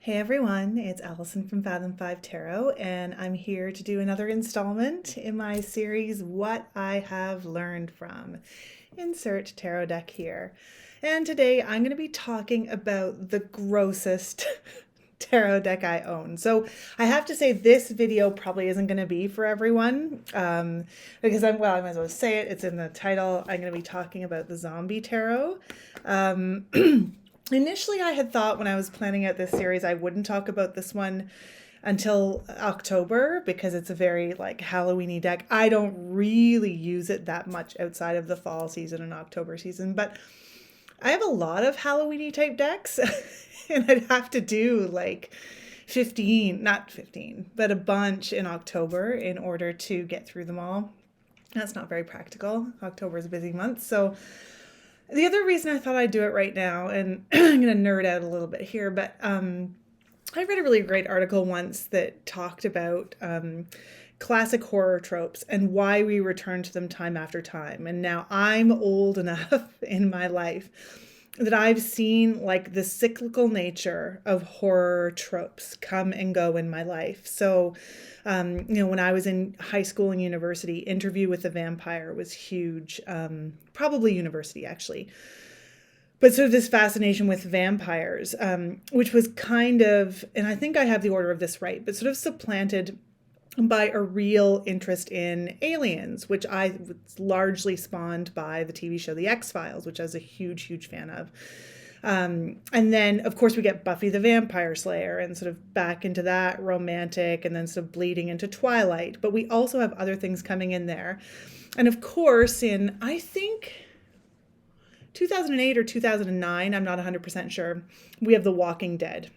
Hey everyone, it's Allison from Fathom 5 Tarot, and I'm here to do another installment in my series, What I Have Learned From. Insert tarot deck here. And today I'm going to be talking about the grossest tarot deck I own. So I have to say this video probably isn't going to be for everyone because I might as well say it. It's in the title. I'm going to be talking about the zombie tarot. Initially, I had thought when I was planning out this series, I wouldn't talk about this one until October because it's a very like Halloween-y deck. I don't really use it that much outside of the fall season and October season, but I have a lot of Halloween-y type decks and I'd have to do like 15, not 15, but a bunch in October in order to get through them all. That's not very practical. October is a busy month, so the other reason I thought I'd do it right now, and I'm going to nerd out a little bit here, but I read a really great article once that talked about classic horror tropes and why we return to them time after time. And now I'm old enough in my life that I've seen like the cyclical nature of horror tropes come and go in my life. So, when I was in high school and university, Interview with the Vampire was huge, probably university actually. But sort of this fascination with vampires, which was kind of, and I think I have the order of this right, but sort of supplanted by a real interest in aliens, which I was largely spawned by the TV show The X-Files, which I was a huge, huge fan of. And then, of course, we get Buffy the Vampire Slayer and sort of back into that romantic and then sort of bleeding into Twilight. But we also have other things coming in there. And of course, in, I think, 2008 or 2009, I'm not 100% sure, we have The Walking Dead.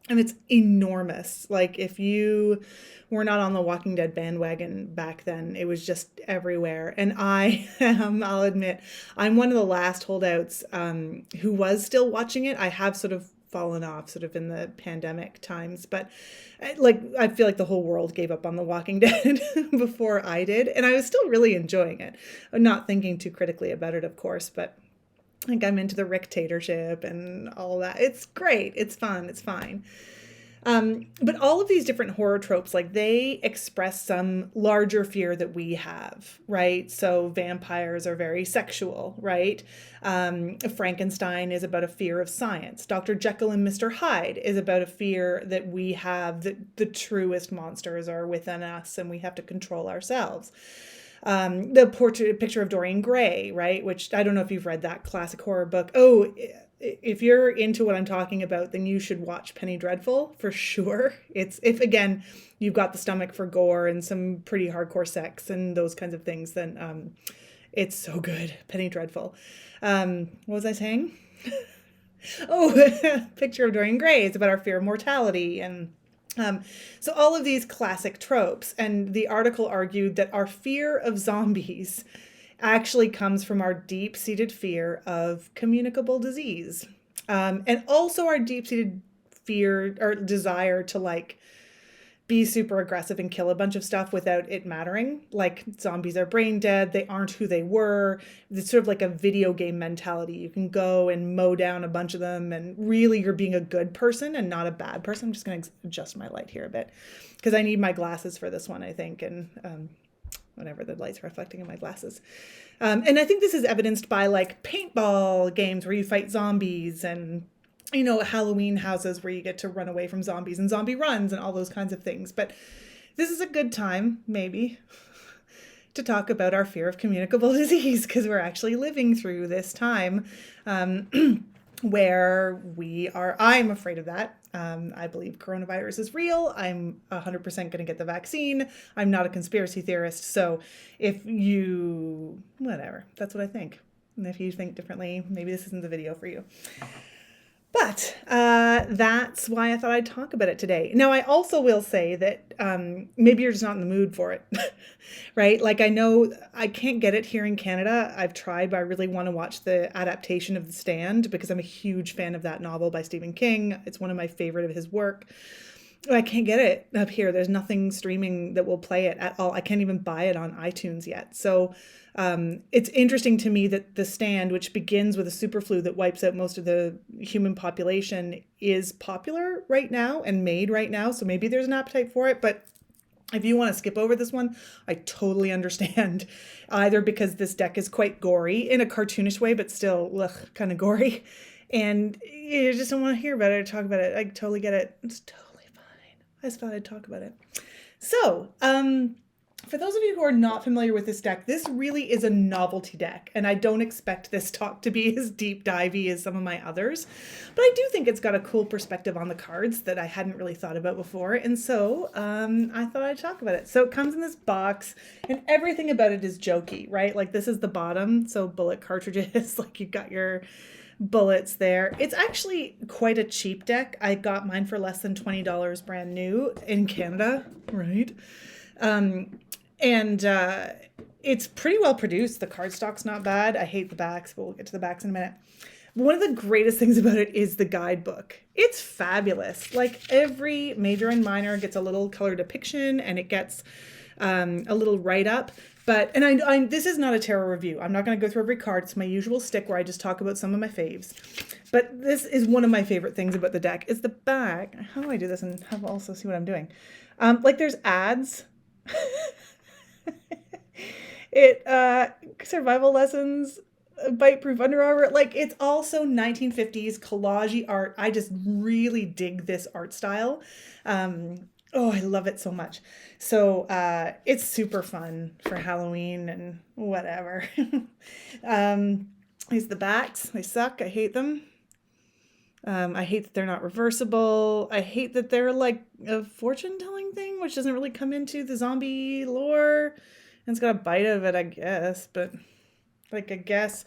And it's enormous. Like, if you were not on the Walking Dead bandwagon back then, it was just everywhere. And I'll admit, I'm one of the last holdouts who was still watching it. I have sort of fallen off sort of in the pandemic times, but I feel like the whole world gave up on The Walking Dead before I did. And I was still really enjoying it. I'm not thinking too critically about it, of course, but like I'm into the Ricktatorship and all that. It's great. It's fun. It's fine. But all of these different horror tropes, like they express some larger fear that we have, right? So vampires are very sexual, right? Frankenstein is about a fear of science. Dr. Jekyll and Mr. Hyde is about a fear that we have that the truest monsters are within us and we have to control ourselves. The picture of Dorian Gray, right? Which I don't know if you've read that classic horror book. Oh, if you're into what I'm talking about, then you should watch Penny Dreadful for sure. If again, you've got the stomach for gore and some pretty hardcore sex and those kinds of things, then it's so good. Penny Dreadful. What was I saying? Oh, picture of Dorian Gray. It's about our fear of mortality and so all of these classic tropes, and the article argued that our fear of zombies actually comes from our deep-seated fear of communicable disease, and also our deep-seated fear or desire to like be super aggressive and kill a bunch of stuff without it mattering. Like zombies are brain dead. They aren't who they were. It's sort of like a video game mentality. You can go and mow down a bunch of them and really you're being a good person and not a bad person. I'm just going to adjust my light here a bit because I need my glasses for this one, I think. And whatever, the light's reflecting in my glasses. And I think this is evidenced by like paintball games where you fight zombies and Halloween houses where you get to run away from zombies and zombie runs and all those kinds of things. But this is a good time, maybe, to talk about our fear of communicable disease because we're actually living through this time where I'm afraid of that. I believe coronavirus is real. I'm 100% going to get the vaccine. I'm not a conspiracy theorist. So whatever, that's what I think. And if you think differently, maybe this isn't the video for you. But that's why I thought I'd talk about it today. Now, I also will say that maybe you're just not in the mood for it, right? Like, I know I can't get it here in Canada. I've tried, but I really want to watch the adaptation of The Stand because I'm a huge fan of that novel by Stephen King. It's one of my favorite of his work. I can't get it up here. There's nothing streaming that will play it at all. I can't even buy it on iTunes yet. So it's interesting to me that the stand, which begins with a superflu that wipes out most of the human population, is popular right now and made right now. So maybe there's an appetite for it. But if you want to skip over this one, I totally understand. Either because this deck is quite gory in a cartoonish way, but still kind of gory. And you just don't want to hear about it or talk about it. I totally get it. It's totally fine. I just thought I'd talk about it. So, for those of you who are not familiar with this deck, this really is a novelty deck, and I don't expect this talk to be as deep divey as some of my others, but I do think it's got a cool perspective on the cards that I hadn't really thought about before, and so I thought I'd talk about it. So it comes in this box, and everything about it is jokey, right? Like this is the bottom, so bullet cartridges, like you've got your bullets there. It's actually quite a cheap deck. I got mine for less than $20 brand new in Canada, right? And it's pretty well produced. The cardstock's not bad. I hate the backs, but we'll get to the backs in a minute. One of the greatest things about it is the guidebook. It's fabulous. Like every major and minor gets a little color depiction, and it gets a little write-up. But, and I this is not a tarot review. I'm not going to go through every card. It's my usual stick where I just talk about some of my faves. But this is one of my favorite things about the deck is the back. How do I do this and have also see what I'm doing? Like there's ads. Survival lessons, bite-proof under armor. Like it's also 1950s collage art. I just really dig this art style. Oh, I love it so much. So it's super fun for Halloween and whatever. These the backs. They suck. I hate them. I hate that they're not reversible. I hate that they're like a fortune-telling thing, which doesn't really come into the zombie lore. And it's got a bite of it, I guess. But like, I guess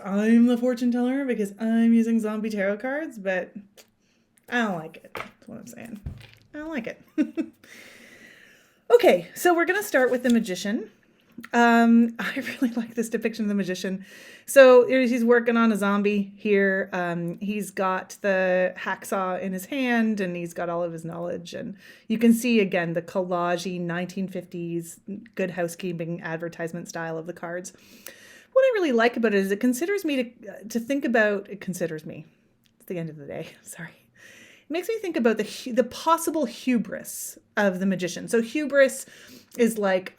I'm the fortune teller because I'm using zombie tarot cards, but I don't like it. That's what I'm saying. I don't like it. Okay, so we're going to start with the magician. I really like this depiction of the magician. So he's working on a zombie here. He's got the hacksaw in his hand, and he's got all of his knowledge. And you can see, again, the collage-y 1950s Good Housekeeping advertisement style of the cards. What I really like about it is it considers me to think about, it considers me. It's the end of the day, sorry. It makes me think about the possible hubris of the magician. So hubris is like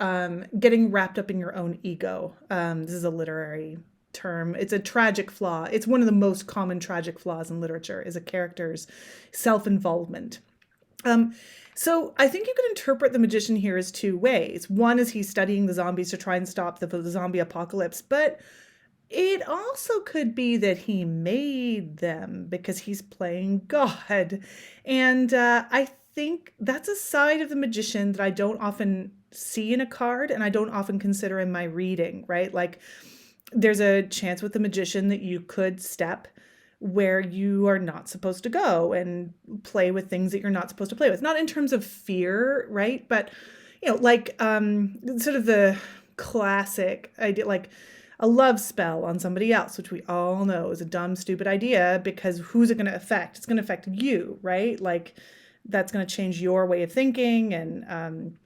getting wrapped up in your own ego. This is a literary term. It's a tragic flaw. It's one of the most common tragic flaws in literature is a character's self-involvement. So I think you could interpret the magician here as two ways. One is he's studying the zombies to try and stop the zombie apocalypse, but it also could be that he made them because he's playing God. And I think that's a side of the magician that I don't often see in a card and I don't often consider in my reading, right? Like there's a chance with the magician that you could step where you are not supposed to go and play with things that you're not supposed to play with. Not in terms of fear, right? But, you know, like sort of the classic idea, like a love spell on somebody else, which we all know is a dumb, stupid idea because who's it going to affect? It's going to affect you, right? Like that's going to change your way of thinking and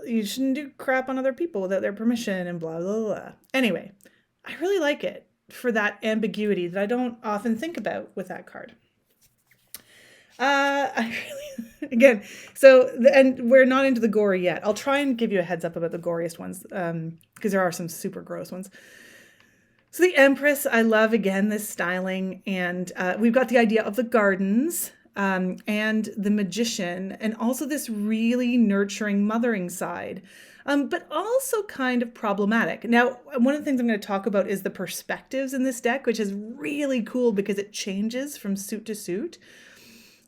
you shouldn't do crap on other people without their permission and blah, blah, blah. Anyway, I really like it for that ambiguity that I don't often think about with that card. I really, again, so, and we're not into the gory yet. I'll try and give you a heads up about the goriest ones, because there are some super gross ones. So the Empress, I love, again, this styling, and we've got the idea of the gardens, and the magician, and also this really nurturing, mothering side, but also kind of problematic. Now, one of the things I'm going to talk about is the perspectives in this deck, which is really cool because it changes from suit to suit.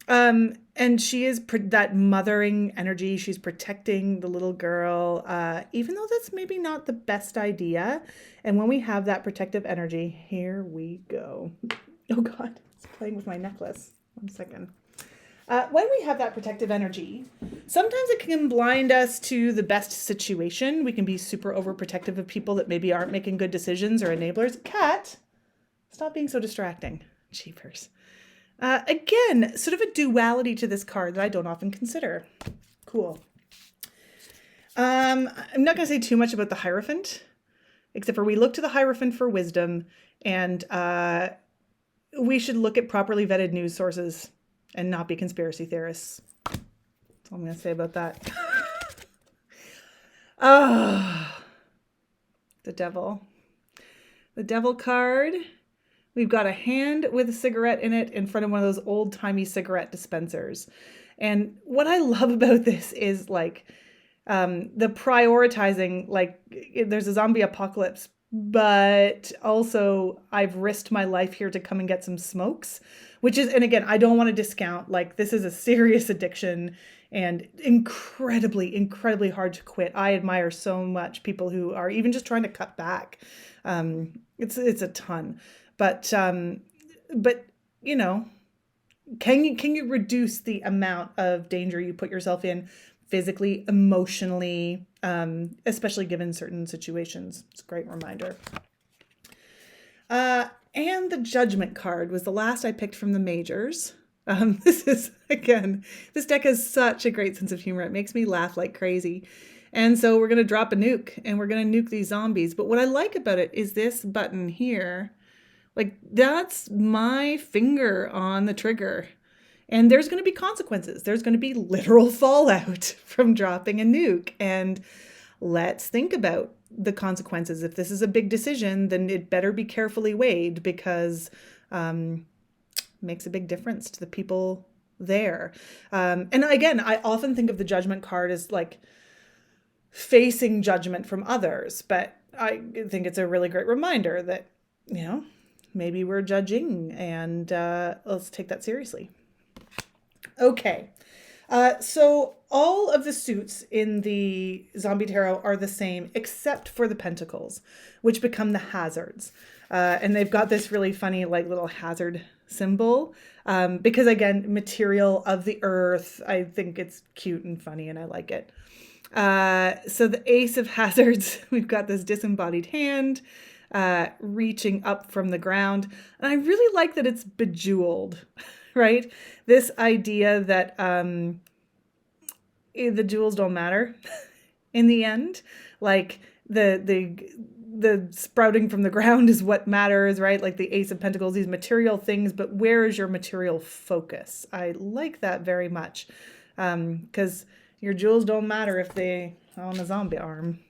And she is that mothering energy. She's protecting the little girl, even though that's maybe not the best idea. And when we have that protective energy, here we go. Oh God, it's playing with my necklace. 1 second. When we have that protective energy, sometimes it can blind us to the best situation. We can be super overprotective of people that maybe aren't making good decisions or enablers. Cat, stop being so distracting. Jeepers. Again, sort of a duality to this card that I don't often consider. Cool. I'm not going to say too much about the Hierophant, except for we look to the Hierophant for wisdom, and we should look at properly vetted news sources and not be conspiracy theorists. That's all I'm going to say about that. The Devil. The Devil card. We've got a hand with a cigarette in it in front of one of those old-timey cigarette dispensers. And what I love about this is like the prioritizing, like there's a zombie apocalypse, but also I've risked my life here to come and get some smokes, which is, and again, I don't want to discount, like this is a serious addiction and incredibly, incredibly hard to quit. I admire so much people who are even just trying to cut back. It's a ton. But you know, can you reduce the amount of danger you put yourself in physically, emotionally, especially given certain situations? It's a great reminder. And the Judgment card was the last I picked from the majors. This is, again, this deck has such a great sense of humor. It makes me laugh like crazy. And so we're going to drop a nuke and we're going to nuke these zombies. But what I like about it is this button here. Like, that's my finger on the trigger. And there's going to be consequences. There's going to be literal fallout from dropping a nuke. And let's think about the consequences. If this is a big decision, then it better be carefully weighed, because it makes a big difference to the people there. And again, I often think of the Judgment card as like facing judgment from others. But I think it's a really great reminder that, you know, maybe we're judging, and let's take that seriously. Okay, so all of the suits in the Zombie Tarot are the same, except for the pentacles, which become the hazards. And they've got this really funny, like, little hazard symbol, because, again, material of the earth. I think it's cute and funny, and I like it. So the Ace of Hazards, we've got this disembodied hand, reaching up from the ground. And I really like that it's bejeweled, right? This idea that the jewels don't matter in the end. Like the sprouting from the ground is what matters, right? Like the Ace of Pentacles, these material things, but where is your material focus? I like that very much, because your jewels don't matter if they are on a zombie arm.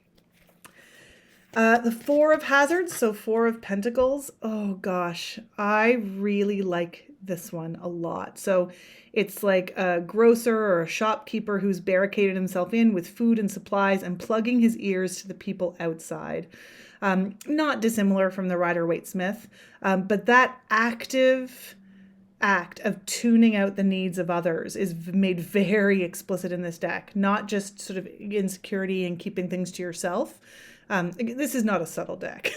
The Four of Hazards, so Four of Pentacles. Oh gosh, I really like this one a lot. So it's like a grocer or a shopkeeper who's barricaded himself in with food and supplies and plugging his ears to the people outside. Not dissimilar from the Rider-Waite-Smith, but that active act of tuning out the needs of others is made very explicit in this deck, not just sort of insecurity and keeping things to yourself. This is not a subtle deck.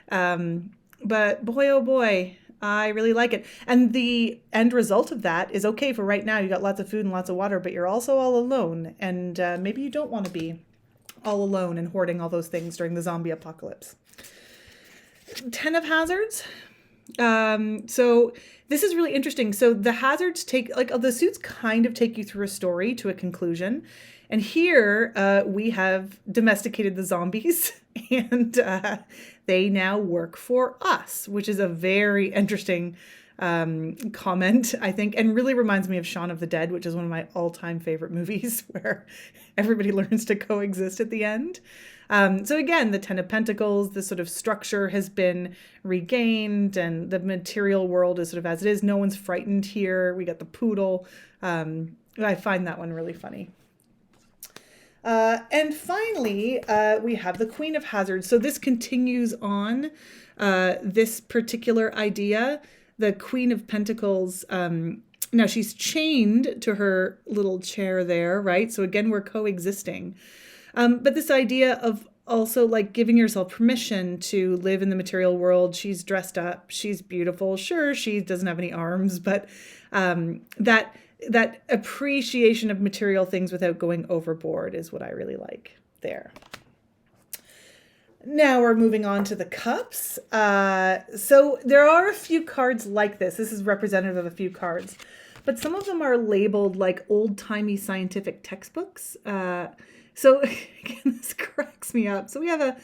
But boy, oh boy, I really like it. And the end result of that is, okay, for right now, you got lots of food and lots of water, but you're also all alone. And maybe you don't want to be all alone and hoarding all those things during the zombie apocalypse. 10 of Hazards. So this is really interesting. So the hazards take, like, the suits kind of take you through a story to a conclusion. And here we have domesticated the zombies, and they now work for us, which is a very interesting comment, I think, and really reminds me of Shaun of the Dead, which is one of my all-time favorite movies, where everybody learns to coexist at the end. So again, the Ten of Pentacles, the sort of structure has been regained, and the material world is sort of as it is. No one's frightened here. We got the poodle. I find that one really funny. And finally, we have the Queen of Hazards. So this continues on this particular idea. The Queen of Pentacles, now she's chained to her little chair there, right? So again, we're coexisting. But this idea of also like giving yourself permission to live in the material world. She's dressed up. She's beautiful. Sure, she doesn't have any arms, but that appreciation of material things without going overboard is what I really like there. Now we're moving on to the cups. So there are a few cards like this. This is representative of a few cards, but some of them are labeled like old-timey scientific textbooks. So again, this cracks me up. So we have a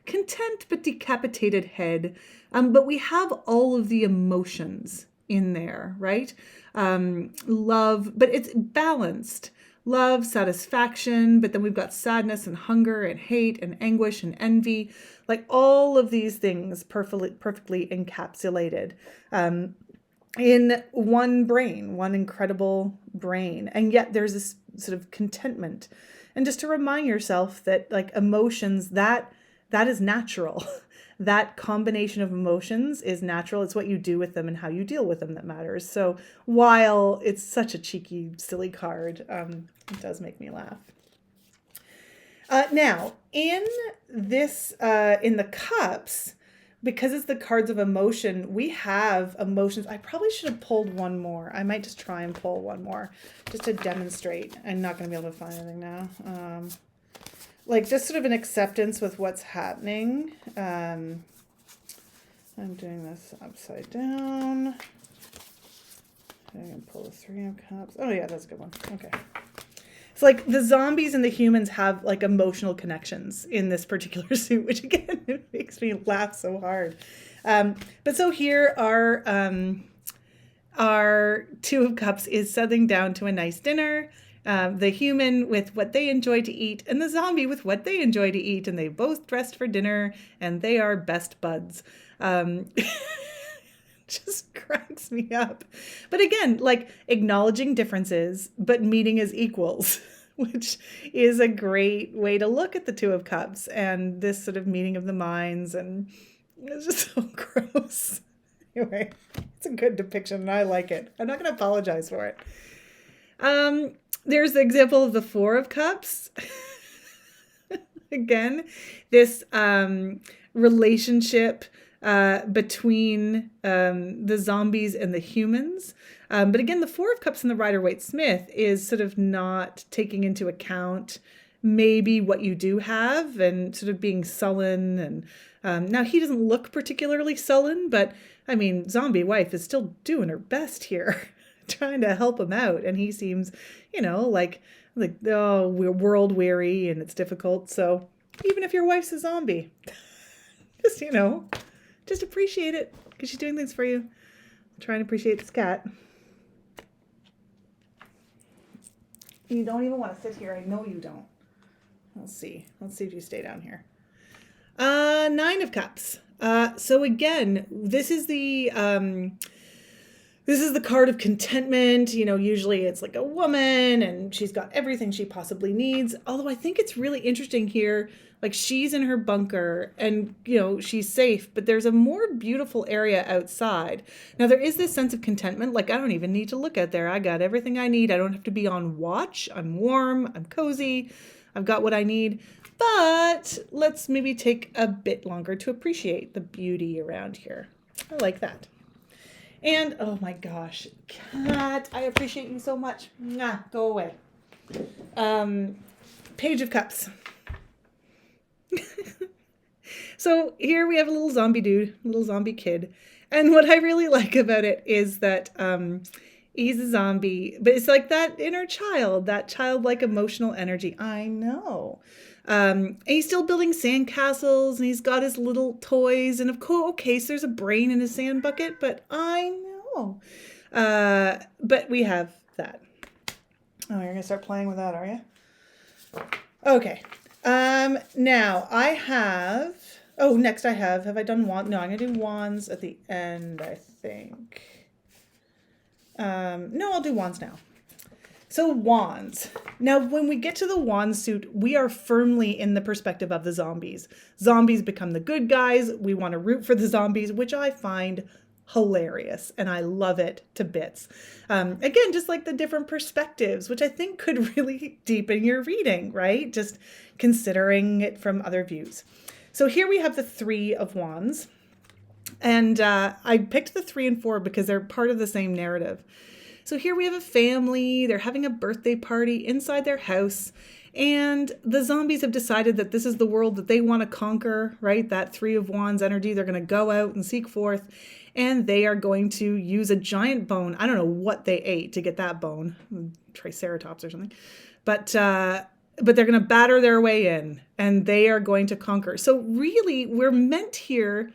content but decapitated head, but we have all of the emotions in there, right? Love, but it's balanced. Love, satisfaction, but then we've got sadness and hunger and hate and anguish and envy, like all of these things perfectly encapsulated in one brain, one incredible brain. And yet there's this sort of contentment. And just to remind yourself that like emotions, that is natural. That combination of emotions is natural. It's what you do with them and how you deal with them that matters. So while it's such a cheeky, silly card, it does make me laugh. Now, in this, in the cups, because it's the cards of emotion, we have emotions. I probably should have pulled one more. I might just try and pull one more just to demonstrate. I'm not going to be able to find anything now. Like just sort of an acceptance with what's happening. I'm doing this upside down. I can pull the 3 of cups. Oh yeah, that's a good one. Okay. It's like the zombies and the humans have like emotional connections in this particular suit, which again, it makes me laugh so hard. But so here our 2 of cups is settling down to a nice dinner. The human with what they enjoy to eat and the zombie with what they enjoy to eat. And they both dressed for dinner and they are best buds. Just cracks me up. But again, like acknowledging differences, but meeting as equals, which is a great way to look at the 2 of cups and this sort of meeting of the minds. And it's just so gross. Anyway, it's a good depiction and I like it. I'm not going to apologize for it. There's the example of the 4 of cups. Again, this relationship between the zombies and the humans. But again, the 4 of cups in the Rider-Waite-Smith is sort of not taking into account maybe what you do have and sort of being sullen. And now he doesn't look particularly sullen, but I mean, zombie wife is still doing her best here. Trying to help him out, and he seems, you know, like oh, we're world weary and it's difficult. So even if your wife's a zombie, just, you know, just appreciate it because she's doing things for you. Try and appreciate this cat. You don't even want to sit here. I know you don't. Let's see if you stay down here. 9 of cups. So again, this is the card of contentment. You know, usually it's like a woman and she's got everything she possibly needs. Although I think it's really interesting here, like she's in her bunker and, you know, she's safe, but there's a more beautiful area outside. Now there is this sense of contentment. Like I don't even need to look out there. I got everything I need. I don't have to be on watch. I'm warm. I'm cozy. I've got what I need. But let's maybe take a bit longer to appreciate the beauty around here. I like that. And, oh my gosh, cat, I appreciate you so much. Mwah, go away. Page of Cups. So here we have a little zombie dude, a little zombie kid. And what I really like about it is that he's a zombie, but it's like that inner child, that childlike emotional energy. I know. And he's still building sandcastles and he's got his little toys. And of course, okay, so there's a brain in his sand bucket, but I know. But we have that. Oh, you're going to start playing with that, are you? Okay. Now I have, next I have I done wands? No, I'm going to do wands at the end, I think. No, I'll do wands now. So wands. Now, when we get to the wand suit, we are firmly in the perspective of the zombies. Zombies become the good guys. We want to root for the zombies, which I find hilarious. And I love it to bits. Again, just like the different perspectives, which I think could really deepen your reading, right? Just considering it from other views. So here we have the 3 of wands. And I picked the 3 and 4 because they're part of the same narrative. So here we have a family, they're having a birthday party inside their house, And the zombies have decided that this is the world that they want to conquer, right? That Three of Wands energy. They're going to go out and seek forth, and they are going to use a giant bone. I don't know what they ate to get that bone, Triceratops or something. But they're going to batter their way in, and they are going to conquer. So really, we're meant here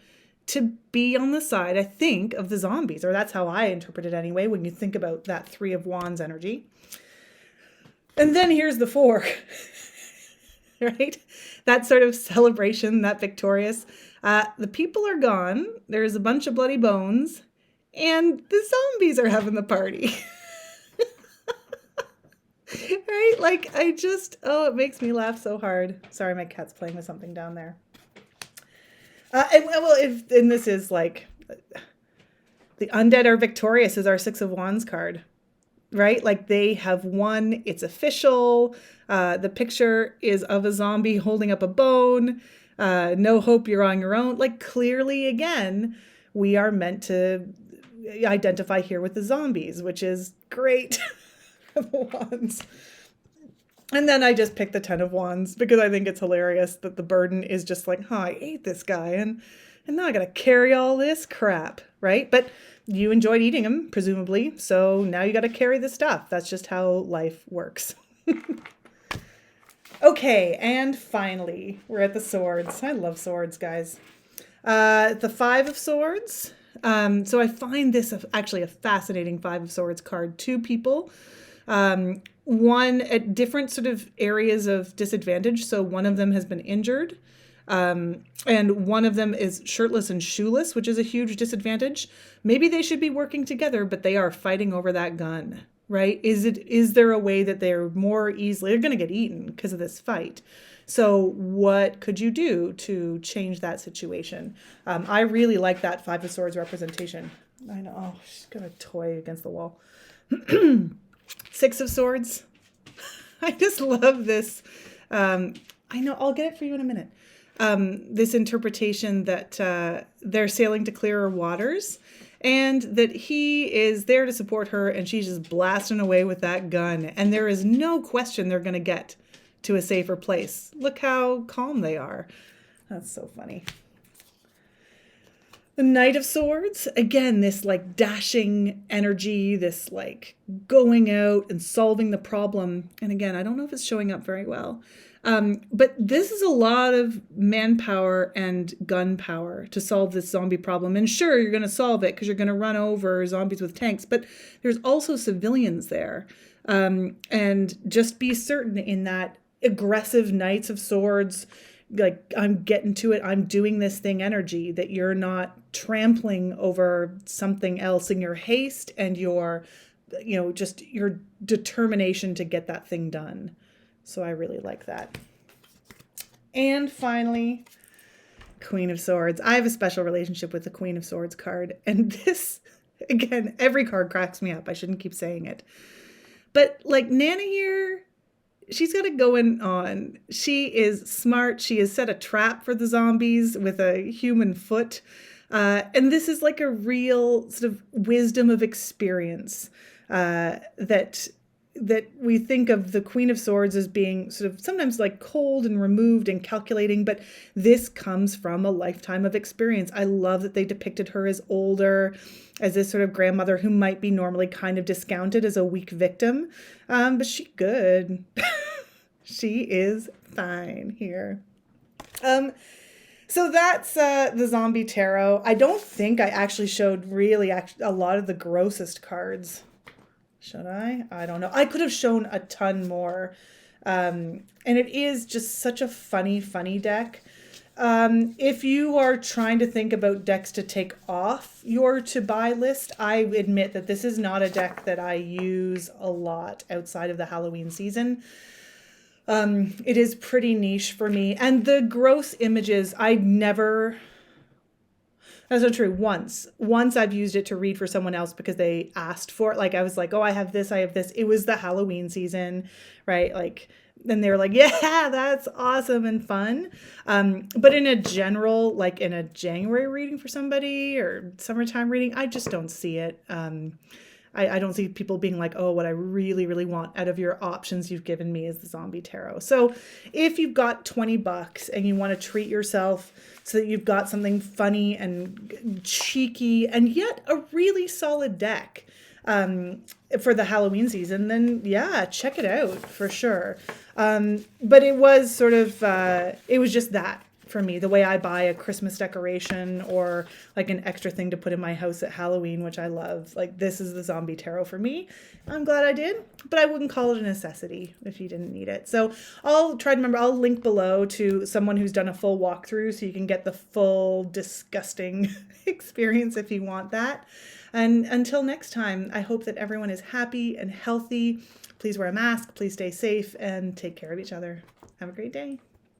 to be on the side, I think, of the zombies, or that's how I interpret it anyway, when you think about that Three of Wands energy. And then here's the Four, right? That sort of celebration, that victorious. The people are gone. There's a bunch of bloody bones, and the zombies are having the party. Right? Like, it makes me laugh so hard. Sorry, my cat's playing with something down there. And this is like, the undead are victorious is our Six of Wands card, right? Like, they have won. It's official. The picture is of a zombie holding up a bone. No hope, you're on your own. Like, clearly, again, we are meant to identify here with the zombies, which is great. The Wands. And then I just picked the Ten of Wands because I think it's hilarious that the burden is just like, I ate this guy and now I gotta carry all this crap, right? But you enjoyed eating him, presumably, so now you gotta carry the stuff. That's just how life works. Okay, and finally, we're at the swords. I love swords, guys. The Five of Swords. So I find this actually a fascinating Five of Swords card. Two people. One at different sort of areas of disadvantage. So one of them has been injured, and one of them is shirtless and shoeless, which is a huge disadvantage. Maybe they should be working together, but they are fighting over that gun, right? Is there a way that they're going to get eaten because of this fight? So what could you do to change that situation? I really like that Five of Swords representation. I know. Oh, she's got a toy against the wall. Six of Swords. I just love this. I know, I'll get it for you in a minute. This interpretation that they're sailing to clearer waters and that he is there to support her and she's just blasting away with that gun. And there is no question they're going to get to a safer place. Look how calm they are. That's so funny. The Knight of Swords, again, this like dashing energy, this like going out and solving the problem. And again, I don't know if it's showing up very well. But this is a lot of manpower and gunpowder to solve this zombie problem. And sure, you're going to solve it because you're going to run over zombies with tanks, but there's also civilians there. And just be certain in that aggressive Knights of Swords, like, I'm getting to it, I'm doing this thing energy, that you're not trampling over something else in your haste and your, just your determination to get that thing done. So I really like that. And finally, Queen of Swords. I have a special relationship with the Queen of Swords card. And this, again, every card cracks me up. I shouldn't keep saying it. But like Nana here, she's got it going on. She is smart. She has set a trap for the zombies with a human foot. And this is like a real sort of wisdom of experience that we think of the Queen of Swords as being sort of sometimes like cold and removed and calculating, but this comes from a lifetime of experience. I love that they depicted her as older, as this sort of grandmother who might be normally kind of discounted as a weak victim. But she good. She is fine here. So that's the Zombie Tarot. I don't think I actually showed a lot of the grossest cards. Should I? I don't know. I could have shown a ton more. And it is just such a funny deck. If you are trying to think about decks to take off your to buy list, I admit that this is not a deck that I use a lot outside of the Halloween season. It is pretty niche for me. And the gross images, that's not true. Once I've used it to read for someone else because they asked for it. Like, I was like, oh, I have this. It was the Halloween season, right? Like, and they were like, yeah, that's awesome and fun. But in a general, like in a January reading for somebody or summertime reading, I just don't see it. I don't see people being like, oh, what I really, really want out of your options you've given me is the zombie tarot. So if you've got $20 and you want to treat yourself so that you've got something funny and cheeky and yet a really solid deck for the Halloween season, then yeah, check it out for sure. But it was sort of, it was just that for me, the way I buy a Christmas decoration or like an extra thing to put in my house at Halloween, which I love. Like, this is the zombie tarot for me. I'm glad I did, but I wouldn't call it a necessity if you didn't need it. So I'll try to remember, I'll link below to someone who's done a full walkthrough so you can get the full disgusting experience if you want that. And until next time, I hope that everyone is happy and healthy. Please wear a mask, please stay safe, and take care of each other. Have a great day.